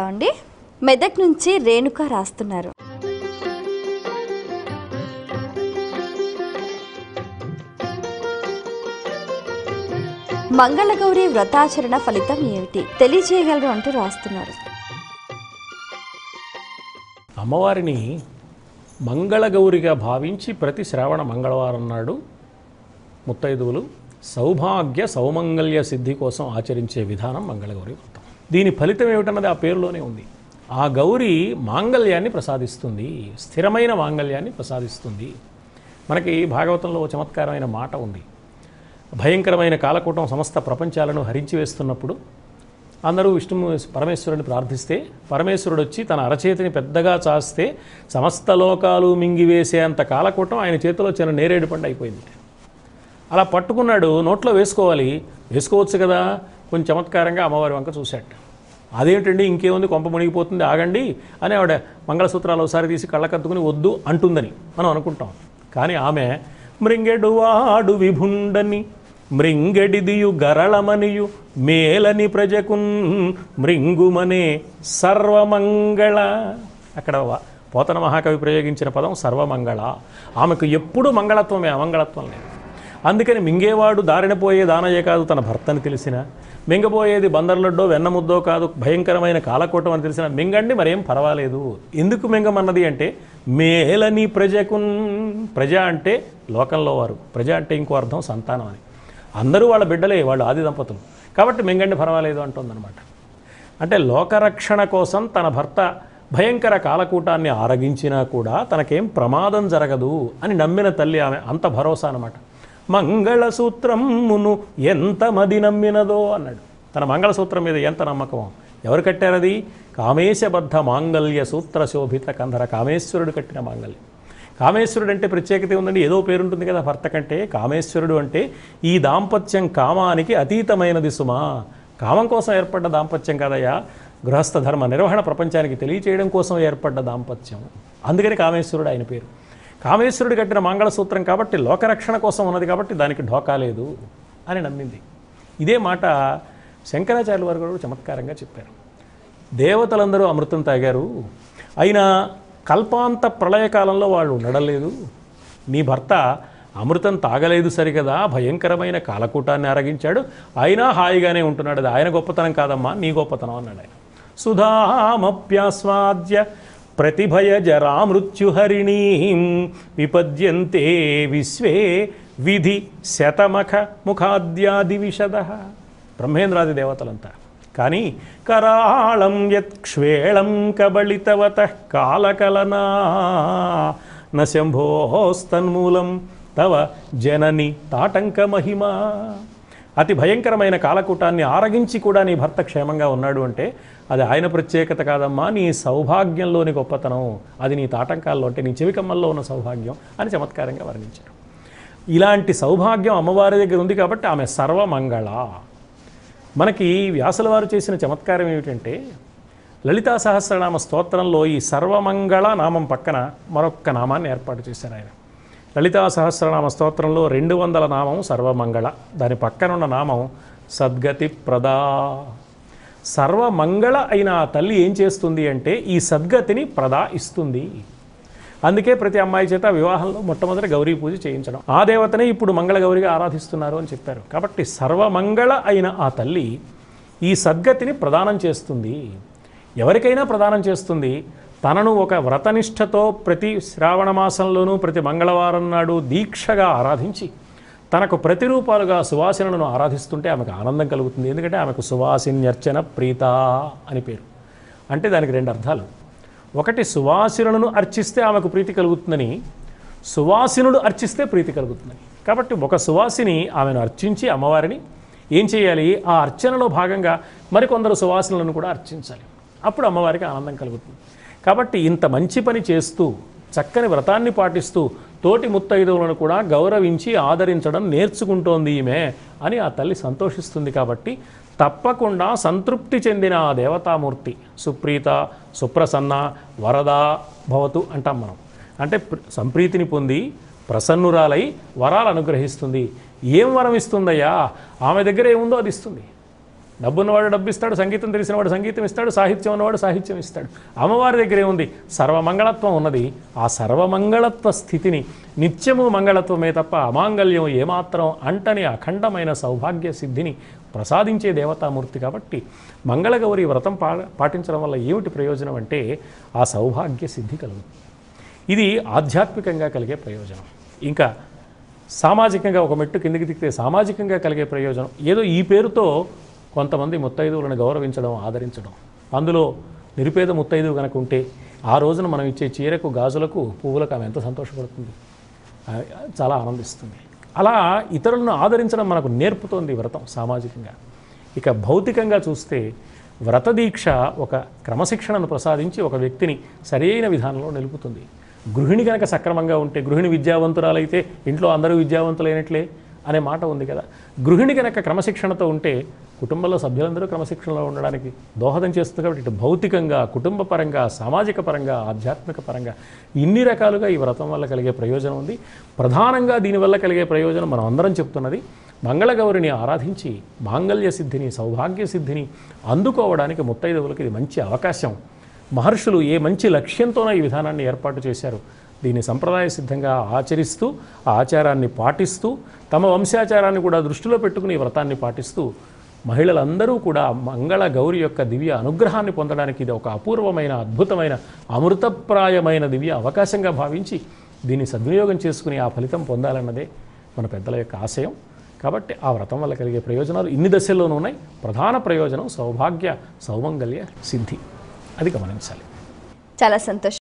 అండి మెదక్ నుంచి రేణుక రాస్తున్నారు. మంగళగౌరి వ్రతాచరణ ఫలితం ఏమిటి తెలియజేయగలరు అంటూ రాస్తున్నారు. అమ్మవారిని మంగళగౌరిగా భావించి ప్రతి శ్రావణ మంగళవారం నాడు ముత్తైదువులు సౌభాగ్య సౌమంగళ్య సిద్ధి కోసం ఆచరించే విధానం మంగళగౌరి వ్రతం. దీని ఫలితం ఏమిటన్నది ఆ పేరులోనే ఉంది. ఆ గౌరి మాంగళ్యాన్ని ప్రసాదిస్తుంది, స్థిరమైన మాంగళ్యాన్ని ప్రసాదిస్తుంది. మనకి భాగవతంలో చమత్కారమైన మాట ఉంది. భయంకరమైన కాలకూటం సమస్త ప్రపంచాలను హరించి వేస్తున్నప్పుడు అందరూ పరమేశ్వరుని ప్రార్థిస్తే పరమేశ్వరుడు వచ్చి తన అరచేతిని పెద్దగా చాస్తే సమస్త లోకాలు మింగివేసే అంత కాలకూటం ఆయన చేతిలో చిన్న నేరేడు పండు అయిపోయింది. అలా పట్టుకున్నాడు, నోట్లో వేసుకోవచ్చు కదా. కొంచెం చమత్కారంగా అమ్మవారి వంక చూశాట. అదేమిటండి ఇంకేముంది, కొంప మునిగిపోతుంది, ఆగండి అని ఆవిడ మంగళసూత్రాలు ఒకసారి తీసి కళ్ళకద్దుకుని వద్దు అంటుందని మనం అనుకుంటాం. కానీ ఆమె మృంగెడువాడు విభుండని మృంగెడిదియు గరళమనియు మేలని ప్రజకున్ మృంగుమనే సర్వమంగళ. అక్కడ పోతన మహాకవి ప్రయోగించిన పదం సర్వమంగళ. ఆమెకు ఎప్పుడూ మంగళత్వమే, అమంగళత్వం లేదు. అందుకని మింగేవాడు దారిన పోయే దానయ్య కాదు తన భర్తని తెలిసిన, మింగబోయేది బందర్లడ్డో వెన్నముద్దో కాదు భయంకరమైన కాలకూటం అని తెలిసిన మింగండి మరేం పర్వాలేదు. ఎందుకు మింగమన్నది అంటే మేలని ప్రజకున్. ప్రజ అంటే లోకంలో వారు, ప్రజ అంటే ఇంకో అర్థం సంతానం అని. అందరూ వాళ్ళ బిడ్డలే, వాళ్ళు ఆది దంపతులు కాబట్టి మింగండి పర్వాలేదు అంటుందన్నమాట. అంటే లోకరక్షణ కోసం తన భర్త భయంకర కాలకూటాన్ని ఆరగించినా కూడా తనకేం ప్రమాదం జరగదు అని నమ్మిన తల్లి ఆమె. అంత భరోసా అన్నమాట. మంగళసూత్రమును ఎంత మది నమ్మినదో అన్నాడు. తన మంగళసూత్రం మీద ఎంత నమ్మకమో. ఎవరు కట్టారది? కామేశబద్ధ మాంగళ్య సూత్ర శోభిత కంధర. కామేశ్వరుడు కట్టిన మాంగళ్యం. కామేశ్వరుడు అంటే ప్రత్యేకత ఉందండి, ఏదో పేరుంటుంది కదా భర్త కంటే. కామేశ్వరుడు అంటే ఈ దాంపత్యం కామానికి అతీతమైనది సుమా. కామం కోసం ఏర్పడ్డ దాంపత్యం కాదయ్యా, గృహస్థ ధర్మ నిర్వహణ ప్రపంచానికి తెలియచేయడం కోసం ఏర్పడ్డ దాంపత్యం. అందుకని కామేశ్వరుడు ఆయన పేరు. కామేశ్వరుడు కట్టిన మంగళసూత్రం కాబట్టి లోకరక్షణ కోసం ఉన్నది కాబట్టి దానికి ఢోకా లేదు అని నమ్మింది. ఇదే మాట శంకరాచార్యుల వారు కూడా చమత్కారంగా చెప్పారు. దేవతలందరూ అమృతం తాగారు, అయినా కల్పాంత ప్రళయకాలంలో వాళ్ళు ఉండడం లేదు. నీ భర్త అమృతం తాగలేదు సరికదా, భయంకరమైన కాలకూటాన్ని అరగించాడు, అయినా హాయిగానే ఉంటున్నాడు. అది ఆయన గొప్పతనం కాదమ్మా, నీ గొప్పతనం అన్నాడు ఆయన. సుధామప్యాస్వాద్య ప్రతిభయ జరామృత్యుహరిణీం విపద్యంతే విశ్వే విధి శతమఖ ముఖాద్యాది విశద. బ్రహ్మేంద్రాది దేవతలంతా. కానీ కరాళం యత్క్ష్వేళం కబళితవత కాలకలనా న శంభోస్తన్మూలం తవ జనని తాటంక మహిమ. అతి భయంకరమైన కాలకూటాన్ని ఆరగించి కూడా నీ భర్త క్షేమంగా ఉన్నాడు అంటే అది ఆయన ప్రత్యేకత కాదమ్మా, నీ సౌభాగ్యంలోని గొప్పతనం. అది నీ తాటంకాల్లో అంటే నీ చెవికమ్మల్లో ఉన్న సౌభాగ్యం అని చమత్కారంగా వర్ణించారు. ఇలాంటి సౌభాగ్యం అమ్మవారి దగ్గర ఉంది కాబట్టి ఆమె సర్వమంగళ. మనకి వ్యాసుల వారు చేసిన చమత్కారం ఏమిటంటే లలితా సహస్రనామ స్తోత్రంలో ఈ సర్వమంగళ నామం పక్కన మరొక్క నామాన్ని ఏర్పాటు చేశారు ఆయన. లలితా సహస్రనామ స్తోత్రంలో 200 నామం సర్వమంగళ, దాని పక్కనున్న నామం సద్గతి ప్రదా. సర్వమంగళ అయిన ఆ తల్లి ఏం చేస్తుంది అంటే ఈ సద్గతిని ప్రదా ఇస్తుంది. అందుకే ప్రతి అమ్మాయి చేత వివాహంలో మొట్టమొదటి గౌరీ పూజ చేయించడం. ఆ దేవతనే ఇప్పుడు మంగళగౌరిగా ఆరాధిస్తున్నారు అని చెప్పారు. కాబట్టి సర్వమంగళ అయిన ఆ తల్లి ఈ సద్గతిని ప్రదానం చేస్తుంది. ఎవరికైనా ప్రదానం చేస్తుంది. తనను ఒక వ్రతనిష్టతో ప్రతి శ్రావణ మాసంలోనూ ప్రతి మంగళవారం నాడు దీక్షగా ఆరాధించి తనకు ప్రతిరూపాలుగా సువాసినులను ఆరాధిస్తుంటే ఆమెకు ఆనందం కలుగుతుంది. ఎందుకంటే ఆమెకు సువాసిన్యర్చన ప్రీత అని పేరు. అంటే దానికి 2 అర్థాలు. ఒకటి, సువాసినులను అర్చిస్తే ఆమెకు ప్రీతి కలుగుతుందని, సువాసినుడు అర్చిస్తే ప్రీతి కలుగుతుందని. కాబట్టి ఒక సువాసిని ఆమెను అర్చించి అమ్మవారిని ఏం చేయాలి, ఆ అర్చనలో భాగంగా మరికొందరు సువాసినులను కూడా అర్చించాలి. అప్పుడు అమ్మవారికి ఆనందం కలుగుతుంది. కాబట్టి ఇంత మంచి పని చేస్తూ చక్కని వ్రతాన్ని పాటిస్తూ తోటి ముత్తైదువులను కూడా గౌరవించి ఆదరించడం నేర్చుకుంటోంది ఈమె అని ఆ తల్లి సంతోషిస్తుంది. కాబట్టి తప్పకుండా సంతృప్తి చెందిన ఆ దేవతామూర్తి సుప్రీత సుప్రసన్న వరదా భవతు అంటాం మనం. అంటే సంప్రీతిని పొంది ప్రసన్నురాలై వరాలు అనుగ్రహిస్తుంది. ఏం వరం ఇస్తుందయ్యా? ఆమె దగ్గర ఏముందో అది ఇస్తుంది. డబ్బున్నవాడు డబ్బు ఇస్తాడు, సంగీతం తెలిసినవాడు సంగీతం ఇస్తాడు, సాహిత్యం ఉన్నవాడు సాహిత్యం ఇస్తాడు. అమ్మవారి దగ్గరే ఉంది సర్వమంగళత్వం ఉన్నది. ఆ సర్వమంగళత్వ స్థితిని నిత్యము మంగళత్వమే తప్ప అమాంగళ్యం ఏమాత్రం అంటని అఖండమైన సౌభాగ్య సిద్ధిని ప్రసాదించే దేవతామూర్తి కాబట్టి మంగళగౌరి వ్రతం పాటించడం వల్ల ఏమిటి ప్రయోజనం అంటే ఆ సౌభాగ్య సిద్ధి కలుగుతుంది. ఇది ఆధ్యాత్మికంగా కలిగే ప్రయోజనం. ఇంకా సామాజికంగా ఒక మెట్టు కిందికి దిగితే సామాజికంగా కలిగే ప్రయోజనం ఏదో ఈ పేరుతో కొంతమంది ముత్తైదువులను గౌరవించడం, ఆదరించడం. అందులో నిరుపేద ముత్తైదువు కనుక ఉంటే ఆ రోజున మనం ఇచ్చే చీరకు, గాజులకు, పువ్వులకు ఆమె ఎంత సంతోషపడుతుంది, చాలా ఆనందిస్తుంది. అలా ఇతరులను ఆదరించడం మనకు నేర్పుతోంది వ్రతం సామాజికంగా. ఇక భౌతికంగా చూస్తే వ్రతదీక్ష ఒక క్రమశిక్షణను ప్రసాదించి ఒక వ్యక్తిని సరైన విధానంలో నిలుపుతుంది. గృహిణి కనుక సక్రమంగా ఉంటే, గృహిణి విద్యావంతురాలైతే ఇంట్లో అందరూ విద్యావంతులైనట్లే అనే మాట ఉంది కదా. గృహిణి కనుక క్రమశిక్షణతో ఉంటే కుటుంబంలో సభ్యులందరూ క్రమశిక్షణలో ఉండడానికి దోహదం చేస్తుంది. కాబట్టి ఇటు భౌతికంగా, కుటుంబ పరంగా, సామాజిక పరంగా, ఆధ్యాత్మిక పరంగా ఇన్ని రకాలుగా ఈ వ్రతం వల్ల కలిగే ప్రయోజనం ఉంది. ప్రధానంగా దీనివల్ల కలిగే ప్రయోజనం మనం అందరం చెప్తున్నది, మంగళగౌరిని ఆరాధించి మాంగళ్య సిద్ధిని, సౌభాగ్య సిద్ధిని అందుకోవడానికి ముత్తైదువులకు ఇది మంచి అవకాశం. మహర్షులు ఏ మంచి లక్ష్యంతోనో ఈ విధానాన్ని ఏర్పాటు చేశారు. దీన్ని సంప్రదాయ సిద్ధంగా ఆచరిస్తూ, ఆ ఆచారాన్ని పాటిస్తూ, తమ వంశాచారాన్ని కూడా దృష్టిలో పెట్టుకుని ఈ వ్రతాన్ని పాటిస్తూ మహిళలందరూ కూడా మంగళ గౌరి యొక్క దివ్య అనుగ్రహాన్ని పొందడానికి ఇది ఒక అపూర్వమైన, అద్భుతమైన, అమృతప్రాయమైన దివ్య అవకాశంగా భావించి దీన్ని సద్వినియోగం చేసుకుని ఆ ఫలితం పొందాలన్నదే మన పెద్దల యొక్క ఆశయం. కాబట్టి ఆ వ్రతం వల్ల కలిగే ప్రయోజనాలు ఇన్ని దశల్లోనూ ఉన్నాయి. ప్రధాన ప్రయోజనం సౌభాగ్య, సౌమంగళ్య సిద్ధి, అది గమనించాలి. చాలా సంతోషం.